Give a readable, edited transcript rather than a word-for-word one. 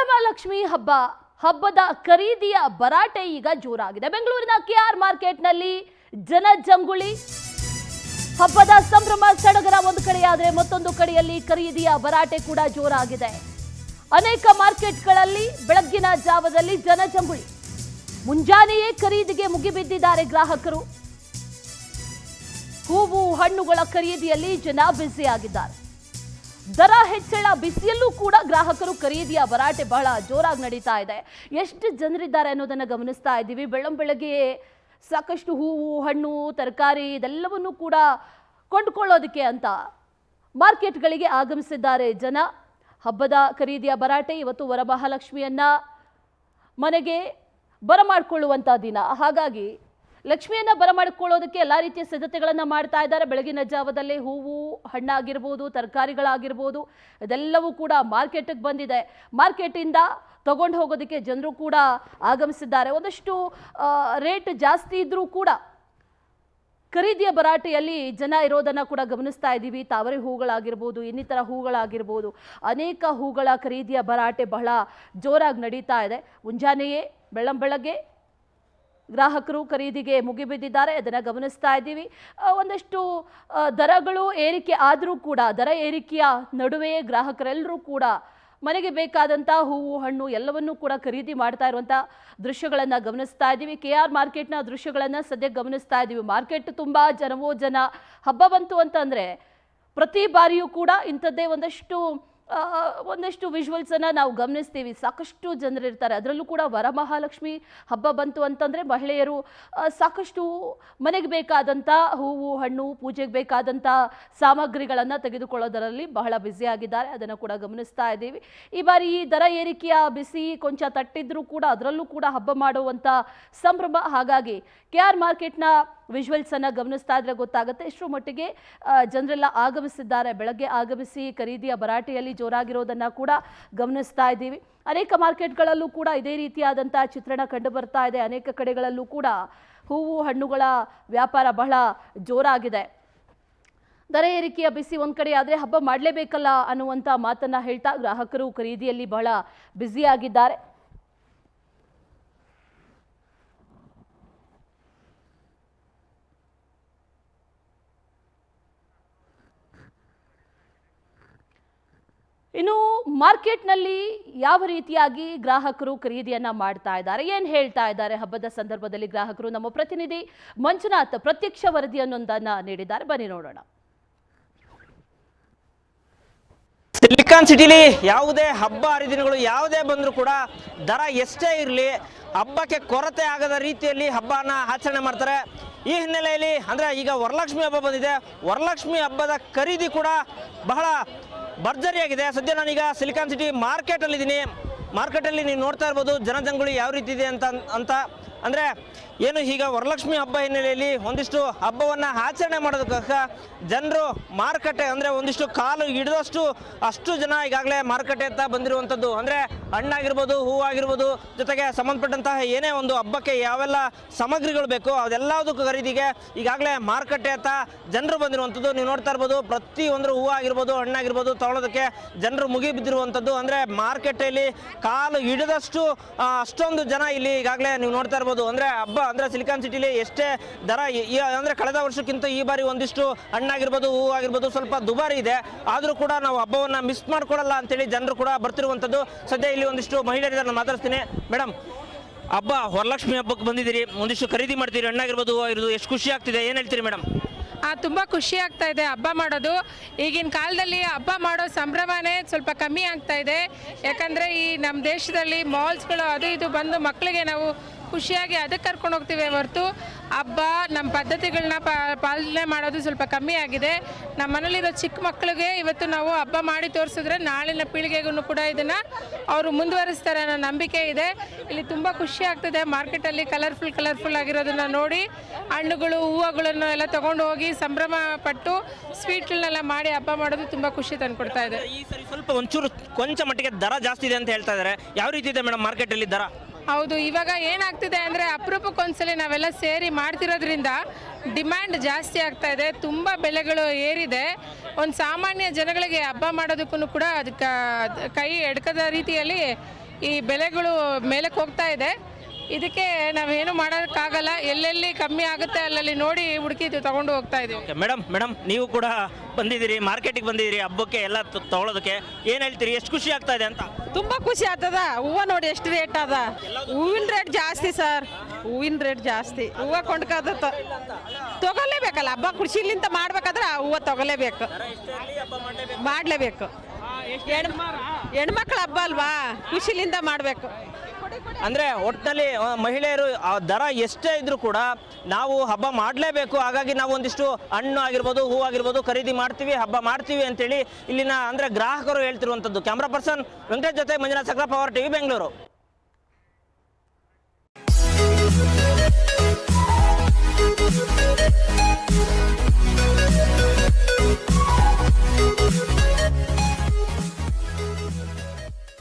ವರಮಹಾಲಕ್ಷ್ಮಿ ಹಬ್ಬದ ಖರೀದಿಯ ಭರಾಟೆ ಈಗ ಜೋರಾಗಿದೆ. ಬೆಂಗಳೂರಿನ ಕೆಆರ್ ಮಾರ್ಕೆಟ್ನಲ್ಲಿ ಜನಜಂಗುಳಿ. ಹಬ್ಬದ ಸಂಭ್ರಮ ಸಡಗರ ಒಂದು ಕಡೆಯಾದರೆ ಮತ್ತೊಂದು ಕಡೆಯಲ್ಲಿ ಖರೀದಿಯ ಭರಾಟೆ ಕೂಡ ಜೋರಾಗಿದೆ. ಅನೇಕ ಮಾರ್ಕೆಟ್ಗಳಲ್ಲಿ ಬೆಳಗ್ಗಿನ ಜಾವದಲ್ಲಿ ಜನಜಂಗುಳಿ. ಮುಂಜಾನೆಯೇ ಖರೀದಿಗೆ ಮುಗಿಬಿದ್ದಿದ್ದಾರೆ ಗ್ರಾಹಕರು. ಹೂವು ಹಣ್ಣುಗಳ ಖರೀದಿಯಲ್ಲಿ ಜನ ಬ್ಯುಸಿಯಾಗಿದ್ದಾರೆ. ದರ ಹೆಚ್ಚಳ ಬಿಸಿಯಲ್ಲೂ ಕೂಡ ಗ್ರಾಹಕರು ಖರೀದಿಯ ಭರಾಟೆ ಬಹಳ ಜೋರಾಗಿ ನಡೀತಾ ಇದೆ. ಎಷ್ಟು ಜನರಿದ್ದಾರೆ ಅನ್ನೋದನ್ನು ಗಮನಿಸ್ತಾ ಇದ್ದೀವಿ. ಬೆಳಗ್ಗೆ ಸಾಕಷ್ಟು ಹೂವು ಹಣ್ಣು ತರಕಾರಿ ಇದೆಲ್ಲವನ್ನೂ ಕೂಡ ಕೊಂಡುಕೊಳ್ಳೋದಕ್ಕೆ ಅಂತ ಮಾರ್ಕೆಟ್ಗಳಿಗೆ ಆಗಮಿಸಿದ್ದಾರೆ ಜನ. ಹಬ್ಬದ ಖರೀದಿಯ ಭರಾಟೆ. ಇವತ್ತು ವರಮಹಾಲಕ್ಷ್ಮಿಯನ್ನ ಮನೆಗೆ ಬರಮಾಡಿಕೊಳ್ಳುವಂಥ ದಿನ. ಹಾಗಾಗಿ ಲಕ್ಷ್ಮಿಯನ್ನ ಬರಮಾಡಿಕೊಳ್ಳೋದಕ್ಕೆ ಎಲ್ಲ ರೀತಿಯ ಸಿದ್ಧತೆಗಳನ್ನು ಮಾಡ್ತಾ ಇದ್ದಾರೆ. ಬೆಳಗಿನ ಜಾವದಲ್ಲೇ ಹೂವು ಹಣ್ಣಾಗಿರ್ಬೋದು ತರಕಾರಿಗಳಾಗಿರ್ಬೋದು ಇದೆಲ್ಲವೂ ಕೂಡ ಮಾರ್ಕೆಟ್ಗೆ ಬಂದಿದೆ. ಮಾರ್ಕೆಟಿಂದ ತಗೊಂಡು ಹೋಗೋದಕ್ಕೆ ಜನರು ಕೂಡ ಆಗಮಿಸಿದ್ದಾರೆ. ಒಂದಷ್ಟು ರೇಟ್ ಜಾಸ್ತಿ ಇದ್ರೂ ಕೂಡ ಖರೀದಿಯ ಭರಾಟೆಯಲ್ಲಿ ಜನ ಇರೋದನ್ನು ಕೂಡ ಗಮನಿಸ್ತಾ ಇದ್ದೀವಿ. ತಾವರೆ ಹೂಗಳಾಗಿರ್ಬೋದು ಇನ್ನಿತರ ಹೂಗಳಾಗಿರ್ಬೋದು ಅನೇಕ ಹೂಗಳ ಖರೀದಿಯ ಭರಾಟೆ ಬಹಳ ಜೋರಾಗಿ ನಡೀತಾ ಇದೆ. ಮುಂಜಾನೆಯೇ ಬೆಳಗ್ಗೆ ಗ್ರಾಹಕರು ಖರೀದಿಗೆ ಮುಗಿಬಿದ್ದಿದ್ದಾರೆ. ಅದನ್ನು ಗಮನಿಸ್ತಾ ಇದ್ದೀವಿ. ಒಂದಷ್ಟು ದರಗಳು ಏರಿಕೆ ಆದರೂ ಕೂಡ ದರ ಏರಿಕೆಯ ನಡುವೆಯೇ ಗ್ರಾಹಕರೆಲ್ಲರೂ ಕೂಡ ಮನೆಗೆ ಬೇಕಾದಂಥ ಹೂವು ಹಣ್ಣು ಎಲ್ಲವನ್ನೂ ಕೂಡ ಖರೀದಿ ಮಾಡ್ತಾ ಇರುವಂಥ ದೃಶ್ಯಗಳನ್ನು ಗಮನಿಸ್ತಾ ಇದ್ದೀವಿ. ಕೆಆರ್ ಮಾರ್ಕೆಟ್ನ ದೃಶ್ಯಗಳನ್ನು ಸದ್ಯಕ್ಕೆ ಗಮನಿಸ್ತಾ ಇದ್ದೀವಿ. ಮಾರ್ಕೆಟ್ ತುಂಬ ಜನ. ಹಬ್ಬ ಬಂತು ಅಂತಂದರೆ ಪ್ರತಿ ಬಾರಿಯೂ ಕೂಡ ಇಂಥದ್ದೇ ಒಂದಷ್ಟು ವಿಜುವಲ್ಸನ್ನು ನಾವು ಗಮನಿಸ್ತೀವಿ. ಸಾಕಷ್ಟು ಜನರಿರ್ತಾರೆ. ಅದರಲ್ಲೂ ಕೂಡ ವರಮಹಾಲಕ್ಷ್ಮಿ ಹಬ್ಬ ಬಂತು ಅಂತಂದರೆ ಮಹಿಳೆಯರು ಸಾಕಷ್ಟು ಮನೆಗೆ ಬೇಕಾದಂಥ ಹೂವು ಹಣ್ಣು ಪೂಜೆಗೆ ಬೇಕಾದಂಥ ಸಾಮಗ್ರಿಗಳನ್ನು ತೆಗೆದುಕೊಳ್ಳೋದರಲ್ಲಿ ಬಹಳ ಬ್ಯುಸಿಯಾಗಿದ್ದಾರೆ. ಅದನ್ನು ಕೂಡ ಗಮನಿಸ್ತಾ ಇದ್ದೀವಿ. ಈ ಬಾರಿ ಈ ದರ ಏರಿಕೆಯ ಬಿಸಿ ಕೊಂಚ ತಟ್ಟಿದ್ರೂ ಕೂಡ ಅದರಲ್ಲೂ ಕೂಡ ಹಬ್ಬ ಮಾಡುವಂಥ ಸಂಭ್ರಮ. ಹಾಗಾಗಿ ಕೆಆರ್ ಮಾರ್ಕೆಟ್ನ ವಿಜುವಲ್ಸನ್ನು ಗಮನಿಸ್ತಾ ಇದ್ರೆ ಗೊತ್ತಾಗುತ್ತೆ ಎಷ್ಟರ ಮಟ್ಟಿಗೆ ಜನರೆಲ್ಲ ಆಗಮಿಸಿದ್ದಾರೆ. ಬೆಳಗ್ಗೆ ಆಗಮಿಸಿ ಖರೀದಿಯ ಭರಾಟೆಯಲ್ಲಿ ಜೋರಾಗಿರೋದನ್ನು ಕೂಡ ಗಮನಿಸ್ತಾ ಇದ್ದೀವಿ. ಅನೇಕ ಮಾರ್ಕೆಟ್ಗಳಲ್ಲೂ ಕೂಡ ಇದೇ ರೀತಿಯಾದಂಥ ಚಿತ್ರಣ ಕಂಡು ಬರ್ತಾ ಇದೆ. ಅನೇಕ ಕಡೆಗಳಲ್ಲೂ ಕೂಡ ಹೂವು ಹಣ್ಣುಗಳ ವ್ಯಾಪಾರ ಬಹಳ ಜೋರಾಗಿದೆ. ದರ ಏರಿಕೆಯ ಬಿಸಿ ಒಂದು ಕಡೆ ಆದರೆ ಹಬ್ಬ ಮಾಡಲೇಬೇಕಲ್ಲ ಅನ್ನುವಂಥ ಮಾತನ್ನು ಹೇಳ್ತಾ ಗ್ರಾಹಕರು ಖರೀದಿಯಲ್ಲಿ ಬಹಳ ಬ್ಯುಸಿಯಾಗಿದ್ದಾರೆ. ಇನ್ನು ಮಾರ್ಕೆಟ್ನಲ್ಲಿ ಯಾವ ರೀತಿಯಾಗಿ ಗ್ರಾಹಕರು ಖರೀದಿಯನ್ನ ಮಾಡ್ತಾ ಇದ್ದಾರೆ, ಏನು ಹೇಳ್ತಾ ಇದ್ದಾರೆ ಹಬ್ಬದ ಸಂದರ್ಭದಲ್ಲಿ ಗ್ರಾಹಕರು, ನಮ್ಮ ಪ್ರತಿನಿಧಿ ಮಂಜುನಾಥ್ ಪ್ರತ್ಯಕ್ಷ ವರದಿಯನ್ನೊಂದನ್ನು ನೀಡಿದ್ದಾರೆ. ಬನ್ನಿ ನೋಡೋಣ. ಸಿಲಿಕಾನ್ ಸಿಟಿಲಿ ಯಾವುದೇ ಹಬ್ಬ ಹರಿದಿನಗಳು ಯಾವುದೇ ಬಂದರೂ ಕೂಡ ದರ ಎಷ್ಟೇ ಇರಲಿ ಹಬ್ಬಕ್ಕೆ ಕೊರತೆ ಆಗದ ರೀತಿಯಲ್ಲಿ ಹಬ್ಬನ ಆಚರಣೆ ಮಾಡ್ತಾರೆ. ಈ ಹಿನ್ನೆಲೆಯಲ್ಲಿ ಅಂದರೆ ಈಗ ವರಲಕ್ಷ್ಮಿ ಹಬ್ಬ ಬಂದಿದೆ. ವರಲಕ್ಷ್ಮಿ ಹಬ್ಬದ ಖರೀದಿ ಕೂಡ ಬಹಳ ಭರ್ಜರಿಯಾಗಿದೆ. ಸದ್ಯ ನಾನೀಗ ಸಿಲಿಕಾನ್ ಸಿಟಿ ಮಾರ್ಕೆಟಲ್ಲಿದ್ದೀನಿ. ಮಾರ್ಕೆಟಲ್ಲಿ ನೀವು ನೋಡ್ತಾ ಇರ್ಬೋದು ಜನಜಂಗುಳಿ ಯಾವ ರೀತಿ ಇದೆ ಅಂತ ಅಂದರೆ ಏನು ಈಗ ವರಲಕ್ಷ್ಮಿ ಹಬ್ಬ ಹಿನ್ನೆಲೆಯಲ್ಲಿ ಒಂದಿಷ್ಟು ಹಬ್ಬವನ್ನು ಆಚರಣೆ ಮಾಡೋದಕ್ಕೋಸ್ಕರ ಜನರು ಮಾರುಕಟ್ಟೆ ಅಂದರೆ ಒಂದಿಷ್ಟು ಕಾಲು ಹಿಡಿದಷ್ಟು ಅಷ್ಟು ಜನ ಈಗಾಗಲೇ ಮಾರುಕಟ್ಟೆ ಅಂತ ಬಂದಿರುವಂಥದ್ದು. ಅಂದರೆ ಹಣ್ಣಾಗಿರ್ಬೋದು ಹೂವಾಗಿರ್ಬೋದು ಜೊತೆಗೆ ಸಂಬಂಧಪಟ್ಟಂತಹ ಏನೇ ಒಂದು ಹಬ್ಬಕ್ಕೆ ಯಾವೆಲ್ಲ ಸಾಮಗ್ರಿಗಳು ಬೇಕು ಅದೆಲ್ಲದಕ್ಕೂ ಖರೀದಿಗೆ ಈಗಾಗಲೇ ಮಾರುಕಟ್ಟೆ ಅಂತ ಜನರು ಬಂದಿರುವಂಥದ್ದು. ನೀವು ನೋಡ್ತಾ ಇರ್ಬೋದು ಪ್ರತಿಯೊಂದು ಹೂವು ಆಗಿರ್ಬೋದು ಹಣ್ಣಾಗಿರ್ಬೋದು ತೊಗೊಳೋದಕ್ಕೆ ಜನರು ಮುಗಿ ಬಿದ್ದಿರುವಂಥದ್ದು. ಅಂದರೆ ಮಾರುಕಟ್ಟೆಯಲ್ಲಿ ಕಾಲು ಹಿಡಿದಷ್ಟು ಅಷ್ಟೊಂದು ಜನ ಇಲ್ಲಿ ಈಗಾಗಲೇ ನೀವು ನೋಡ್ತಾ ಇರ್ಬೋದು. ಅಂದರೆ ಹಬ್ಬ ಅಂದರೆ ಸಿಲಿಕಾನ್ ಸಿಟಿಲಿ ಎಷ್ಟೇ ದರ ಅಂದರೆ ಕಳೆದ ವರ್ಷಕ್ಕಿಂತ ಈ ಬಾರಿ ಒಂದಿಷ್ಟು ಹಣ್ಣಾಗಿರ್ಬೋದು ಹೂವು ಆಗಿರ್ಬೋದು ಸ್ವಲ್ಪ ದುಬಾರಿ ಇದೆ. ಆದರೂ ಕೂಡ ನಾವು ಹಬ್ಬವನ್ನು ಮಿಸ್ ಮಾಡ್ಕೊಳ್ಳಲ್ಲ ಅಂತೇಳಿ ಜನರು ಕೂಡ ಬರ್ತಿರುವಂಥದ್ದು. ಸದ್ಯ ಇಲ್ಲಿ ಒಂದಿಷ್ಟು ಮಹಿಳೆಯರನ್ನು ಮಾತಾಡ್ತೀನಿ. ಮೇಡಮ್, ಹಬ್ಬ ವರಲಕ್ಷ್ಮಿ ಹಬ್ಬಕ್ಕೆ ಬಂದಿದ್ದೀರಿ, ಒಂದಿಷ್ಟು ಖರೀದಿ ಮಾಡ್ತೀರಿ, ಹಣ್ಣಾಗಿರ್ಬೋದು ಹೂವು ಆಗಿರ್ಬೋದು, ಎಷ್ಟು ಖುಷಿ ಆಗ್ತಿದೆ, ಏನು ಹೇಳ್ತೀರಿ ಮೇಡಮ್? ತುಂಬ ಖುಷಿ ಆಗ್ತಾ ಇದೆ ಹಬ್ಬ ಮಾಡೋದು. ಈಗಿನ ಕಾಲದಲ್ಲಿ ಹಬ್ಬ ಮಾಡೋ ಸಂಭ್ರಮನೇ ಸ್ವಲ್ಪ ಕಮ್ಮಿ ಆಗ್ತಾ ಇದೆ. ಯಾಕಂದರೆ ಈ ನಮ್ಮ ದೇಶದಲ್ಲಿ ಮಾಲ್ಸ್ಗಳು ಅದು ಇದು ಬಂದು ಮಕ್ಕಳಿಗೆ ನಾವು ಖುಷಿಯಾಗಿ ಅದಕ್ಕೆ ಕರ್ಕೊಂಡು ಹೋಗ್ತೀವಿ ಹೊರತು ಹಬ್ಬ ನಮ್ಮ ಪದ್ಧತಿಗಳನ್ನ ಪಾಲನೆ ಮಾಡೋದು ಸ್ವಲ್ಪ ಕಮ್ಮಿ ಆಗಿದೆ. ನಮ್ಮ ಮನೇಲಿರೋ ಚಿಕ್ಕ ಮಕ್ಕಳಿಗೆ ಇವತ್ತು ನಾವು ಹಬ್ಬ ಮಾಡಿ ತೋರಿಸಿದ್ರೆ ನಾಳಿನ ಪೀಳಿಗೆಗೂ ಕೂಡ ಇದನ್ನು ಅವರು ಮುಂದುವರಿಸ್ತಾರೆ ಅನ್ನೋ ನಂಬಿಕೆ ಇದೆ. ಇಲ್ಲಿ ತುಂಬ ಖುಷಿ ಆಗ್ತದೆ. ಮಾರ್ಕೆಟಲ್ಲಿ ಕಲರ್ಫುಲ್ ಆಗಿರೋದನ್ನು ನೋಡಿ ಹಣ್ಣುಗಳು ಹೂವುಗಳನ್ನು ಎಲ್ಲ ತೊಗೊಂಡು ಹೋಗಿ ಸಂಭ್ರಮ ಪಟ್ಟು ಸ್ವೀಟ್ಗಳನ್ನೆಲ್ಲ ಮಾಡಿ ಹಬ್ಬ ಮಾಡೋದು ತುಂಬ ಖುಷಿ ತಂದುಕೊಡ್ತಾ ಇದೆ. ಈ ಸರಿ ಸ್ವಲ್ಪ ಕೊಂಚ ಮಟ್ಟಿಗೆ ದರ ಜಾಸ್ತಿ ಇದೆ ಅಂತ ಹೇಳ್ತಾ ಇದ್ದಾರೆ. ಯಾವ ರೀತಿ ಇದೆ ಮೇಡಮ್ ಮಾರ್ಕೆಟಲ್ಲಿ ದರ? ಹೌದು, ಇವಾಗ ಏನಾಗ್ತಿದೆ ಅಂದರೆ ಅಪರೂಪಕ್ಕೊಂದ್ಸಲಿ ನಾವೆಲ್ಲ ಸೇರಿ ಮಾಡ್ತಿರೋದ್ರಿಂದ ಡಿಮ್ಯಾಂಡ್ ಜಾಸ್ತಿ ಆಗ್ತಾ ಇದೆ. ತುಂಬ ಬೆಲೆಗಳು ಏರಿದೆ. ಒಂದು ಸಾಮಾನ್ಯ ಜನಗಳಿಗೆ ಹಬ್ಬ ಮಾಡೋದಕ್ಕೂ ಕೂಡ ಅದಕ್ಕೆ ಕೈ ಎಡ್ಕದ ರೀತಿಯಲ್ಲಿ ಈ ಬೆಲೆಗಳು ಮೇಲಕ್ಕೆ ಹೋಗ್ತಾ ಇದೆ. ಇದಕ್ಕೆ ನಾವೇನು ಮಾಡೋಕ್ಕಾಗಲ್ಲ. ಎಲ್ಲೆಲ್ಲಿ ಕಮ್ಮಿ ಆಗುತ್ತೆ ಅಲ್ಲಲ್ಲಿ ನೋಡಿ ಹುಡುಕಿ ತಗೊಂಡು ಹೋಗ್ತಾ ಇದ್ದೀವಿ. ಮೇಡಮ್ ನೀವು ಕೂಡ ಬಂದಿದ್ದೀರಿ, ಮಾರ್ಕೆಟಿಗೆ ಬಂದಿದ್ದೀರಿ ಹಬ್ಬಕ್ಕೆ ಎಲ್ಲ ತಗೊಳ್ಳೋದಕ್ಕೆ. ಏನು ಹೇಳ್ತೀರಿ, ಎಷ್ಟು ಖುಷಿ ಆಗ್ತಾ ಇದೆ ಅಂತ? ತುಂಬಾ ಖುಷಿ ಆಗ್ತದ. ಹೂವು ನೋಡಿ ಎಷ್ಟು ರೇಟ್ ಅದ. ಹೂವಿನ ರೇಟ್ ಜಾಸ್ತಿ ಸರ್, ಹೂವಿನ ರೇಟ್ ಜಾಸ್ತಿ. ಹೂವು ಕೊಂಡ್ಕೋದು ತಗೊಳ್ಳೇಬೇಕಲ್ಲ. ಹಬ್ಬ ಖುಷಿಲಿಂದ ಮಾಡ್ಬೇಕಾದ್ರೆ ಆ ಹೂವು ತಗೊಳ್ಳೇಬೇಕು, ಮಾಡಲೇಬೇಕು. ಹೆಣ್ಮಕ್ಳ ಹಬ್ಬ ಅಲ್ವಾ, ಖುಷಿಲಿಂದ ಮಾಡಬೇಕು. ಅಂದರೆ ಒಟ್ಟಿನಲ್ಲಿ ಮಹಿಳೆಯರು ಆ ದರ ಎಷ್ಟೇ ಇದ್ರೂ ಕೂಡ ನಾವು ಹಬ್ಬ ಮಾಡಲೇಬೇಕು, ಹಾಗಾಗಿ ನಾವು ಒಂದಿಷ್ಟು ಹಣ್ಣು ಆಗಿರ್ಬೋದು, ಹೂ ಆಗಿರ್ಬೋದು ಖರೀದಿ ಮಾಡ್ತೀವಿ, ಹಬ್ಬ ಮಾಡ್ತೀವಿ ಅಂತೇಳಿ ಇಲ್ಲಿನ ಅಂದರೆ ಗ್ರಾಹಕರು ಹೇಳ್ತಿರುವಂಥದ್ದು. ಕ್ಯಾಮ್ರಾ ಪರ್ಸನ್ ವೆಂಕಟೇಶ್ ಜೊತೆ ಮಂಜುನಾಥ್ ಸಕ್ರ, ಪವರ್ ಟಿವಿ, ಬೆಂಗಳೂರು.